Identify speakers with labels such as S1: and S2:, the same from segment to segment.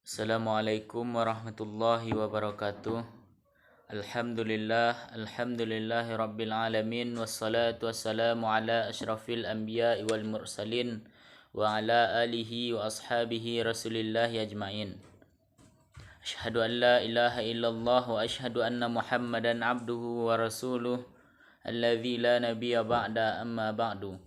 S1: Assalamualaikum warahmatullahi wabarakatuh. Alhamdulillahi rabbil alamin, wassalatu wassalamu ala asyrafil anbiya'i wal mursalin wa ala alihi wa ashabihi rasulillahi ajma'in. Asyhadu an la ilaha illallah wa asyhadu anna Muhammadan abduhu wa rasuluh alladzi la nabiyya ba'da, amma ba'du.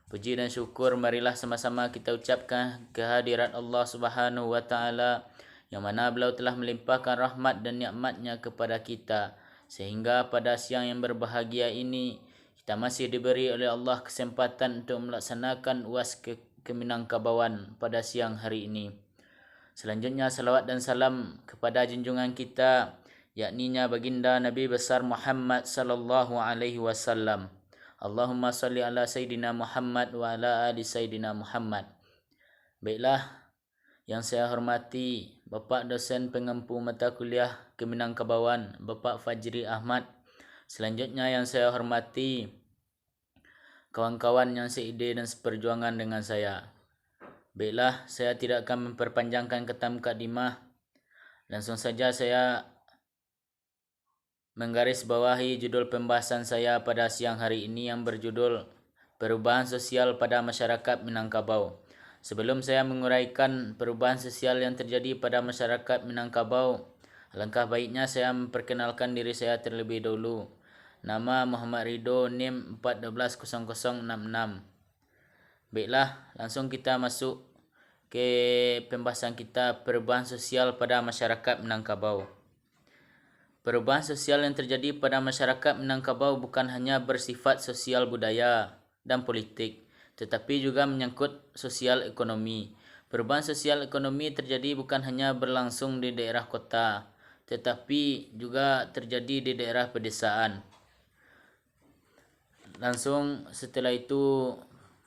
S1: Puji dan syukur marilah sama-sama kita ucapkan kehadirat Allah Subhanahu wa taala yang mana beliau telah melimpahkan rahmat dan nikmatnya kepada kita, sehingga pada siang yang berbahagia ini kita masih diberi oleh Allah kesempatan untuk melaksanakan UAS Keminangkabauan pada siang hari ini. Selanjutnya salawat dan salam kepada junjungan kita, yakninya baginda Nabi besar Muhammad sallallahu alaihi wasallam. Allahumma salli ala Sayyidina Muhammad wa ala ali Sayyidina Muhammad. Baiklah, yang saya hormati Bapak dosen pengempu mata kuliah Keminangkabauan, Bapak Fajri Ahmad. Selanjutnya yang saya hormati kawan-kawan yang seide dan seperjuangan dengan saya. Baiklah, saya tidak akan memperpanjangkan kata mukadimah. Langsung saja saya menggarisbawahi judul pembahasan saya pada siang hari ini yang berjudul Perubahan Sosial pada Masyarakat Minangkabau. Sebelum saya menguraikan perubahan sosial yang terjadi pada masyarakat Minangkabau, alangkah baiknya saya memperkenalkan diri saya terlebih dahulu. Nama Muhammad Ridho, NIM 140066. Baiklah, langsung kita masuk ke pembahasan kita, perubahan sosial pada masyarakat Minangkabau. Perubahan sosial yang terjadi pada masyarakat Minangkabau bukan hanya bersifat sosial budaya dan politik, tetapi juga menyangkut sosial ekonomi. Perubahan sosial ekonomi terjadi bukan hanya berlangsung di daerah kota, tetapi juga terjadi di daerah pedesaan. Langsung setelah itu,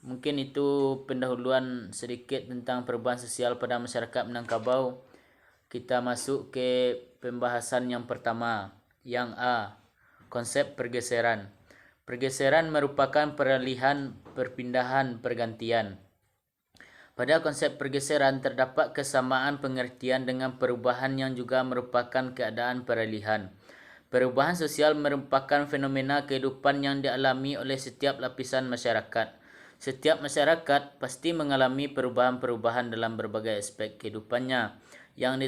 S1: mungkin itu pendahuluan sedikit tentang perubahan sosial pada masyarakat Minangkabau. Kita masuk ke pembahasan yang pertama, yang A, konsep pergeseran. Pergeseran merupakan peralihan, perpindahan, pergantian. Pada konsep pergeseran terdapat kesamaan pengertian dengan perubahan yang juga merupakan keadaan peralihan. Perubahan sosial merupakan fenomena kehidupan yang dialami oleh setiap lapisan masyarakat. Setiap masyarakat pasti mengalami perubahan-perubahan dalam berbagai aspek kehidupannya yang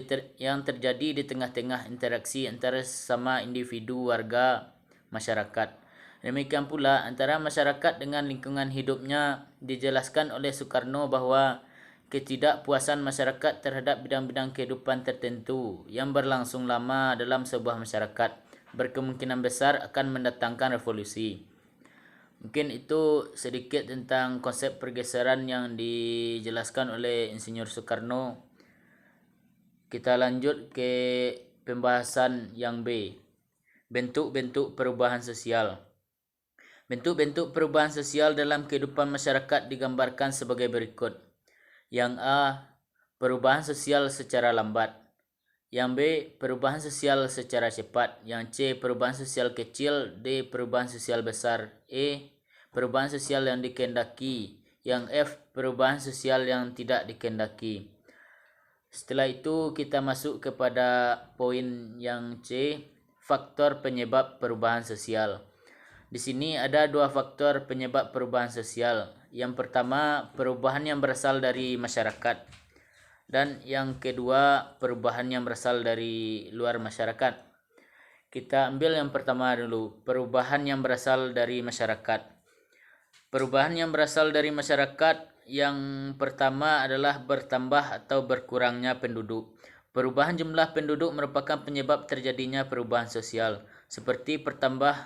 S1: terjadi di tengah-tengah interaksi antara sesama individu, warga, masyarakat. Demikian pula antara masyarakat dengan lingkungan hidupnya. Dijelaskan oleh Soekarno bahawa ketidakpuasan masyarakat terhadap bidang-bidang kehidupan tertentu yang berlangsung lama dalam sebuah masyarakat berkemungkinan besar akan mendatangkan revolusi. Mungkin itu sedikit tentang konsep pergeseran yang dijelaskan oleh Insinyur Soekarno. Kita lanjut ke pembahasan yang B, bentuk-bentuk perubahan sosial. Bentuk-bentuk perubahan sosial dalam kehidupan masyarakat digambarkan sebagai berikut. Yang A, perubahan sosial secara lambat. Yang B, perubahan sosial secara cepat. Yang C, perubahan sosial kecil. D, perubahan sosial besar. E, perubahan sosial yang dikehendaki. Yang F, perubahan sosial yang tidak dikehendaki. Setelah itu kita masuk kepada poin yang C, faktor penyebab perubahan sosial. Di sini ada dua faktor penyebab perubahan sosial. Yang pertama, perubahan yang berasal dari masyarakat. Dan yang kedua, perubahan yang berasal dari luar masyarakat. Kita ambil yang pertama dulu, perubahan yang berasal dari masyarakat. Perubahan yang berasal dari masyarakat yang pertama adalah bertambah atau berkurangnya penduduk. Perubahan jumlah penduduk merupakan penyebab terjadinya perubahan sosial, seperti bertambah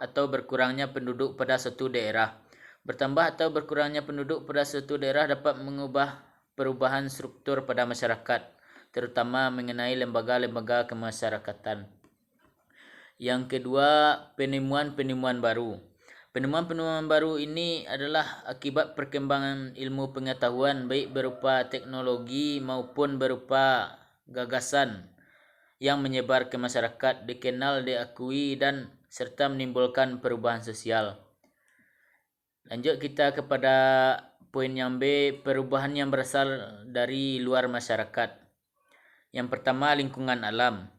S1: atau berkurangnya penduduk pada suatu daerah. Bertambah atau berkurangnya penduduk pada suatu daerah dapat mengubah perubahan struktur pada masyarakat, terutama mengenai lembaga-lembaga kemasyarakatan. Yang kedua, penemuan-penemuan baru. Penemuan-penemuan baru ini adalah akibat perkembangan ilmu pengetahuan baik berupa teknologi maupun berupa gagasan yang menyebar ke masyarakat, dikenal, diakui dan serta menimbulkan perubahan sosial. Lanjut kita kepada poin yang B, perubahan yang berasal dari luar masyarakat. Yang pertama, lingkungan alam.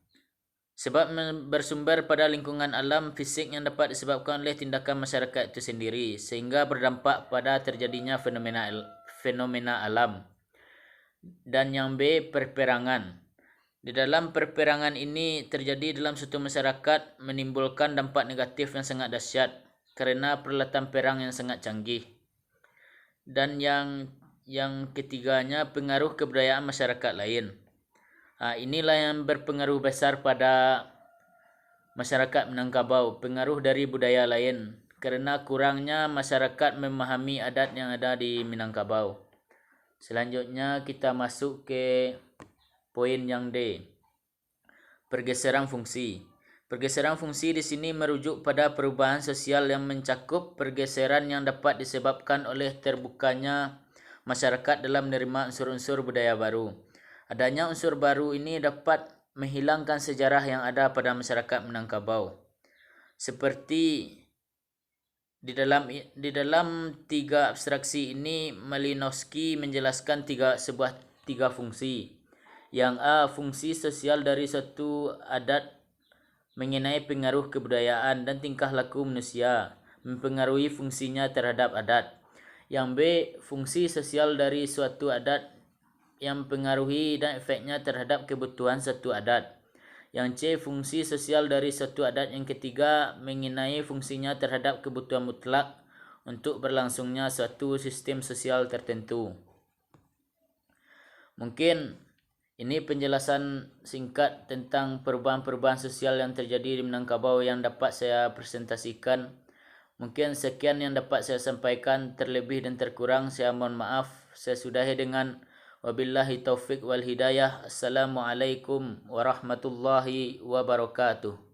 S1: Sebab bersumber pada lingkungan alam fisik yang dapat disebabkan oleh tindakan masyarakat itu sendiri, sehingga berdampak pada terjadinya fenomena alam. Dan yang B, perperangan. Di dalam perperangan ini terjadi dalam suatu masyarakat menimbulkan dampak negatif yang sangat dahsyat karena peralatan perang yang sangat canggih. Dan yang ketiganya, pengaruh kebudayaan masyarakat lain. Inilah yang berpengaruh besar pada masyarakat Minangkabau, pengaruh dari budaya lain kerana kurangnya masyarakat memahami adat yang ada di Minangkabau. Selanjutnya kita masuk ke poin yang D. Pergeseran fungsi. Pergeseran fungsi di sini merujuk pada perubahan sosial yang mencakup pergeseran yang dapat disebabkan oleh terbukanya masyarakat dalam menerima unsur-unsur budaya baru. Adanya unsur baru ini dapat menghilangkan sejarah yang ada pada masyarakat Minangkabau. Seperti di dalam tiga abstraksi ini, Malinowski menjelaskan tiga fungsi. Yang A, fungsi sosial dari suatu adat mengenai pengaruh kebudayaan dan tingkah laku manusia, mempengaruhi fungsinya terhadap adat. Yang B, fungsi sosial dari suatu adat yang mempengaruhi dan efeknya terhadap kebutuhan suatu adat. Yang C, fungsi sosial dari suatu adat. Yang ketiga, mengenai fungsinya terhadap kebutuhan mutlak untuk berlangsungnya suatu sistem sosial tertentu. Mungkin ini penjelasan singkat tentang perubahan-perubahan sosial yang terjadi di Minangkabau yang dapat saya presentasikan. Mungkin sekian yang dapat saya sampaikan, terlebih dan terkurang saya mohon maaf. Saya sudahi dengan wabillahi taufik wal hidayah. Assalamualaikum warahmatullahi wabarakatuh.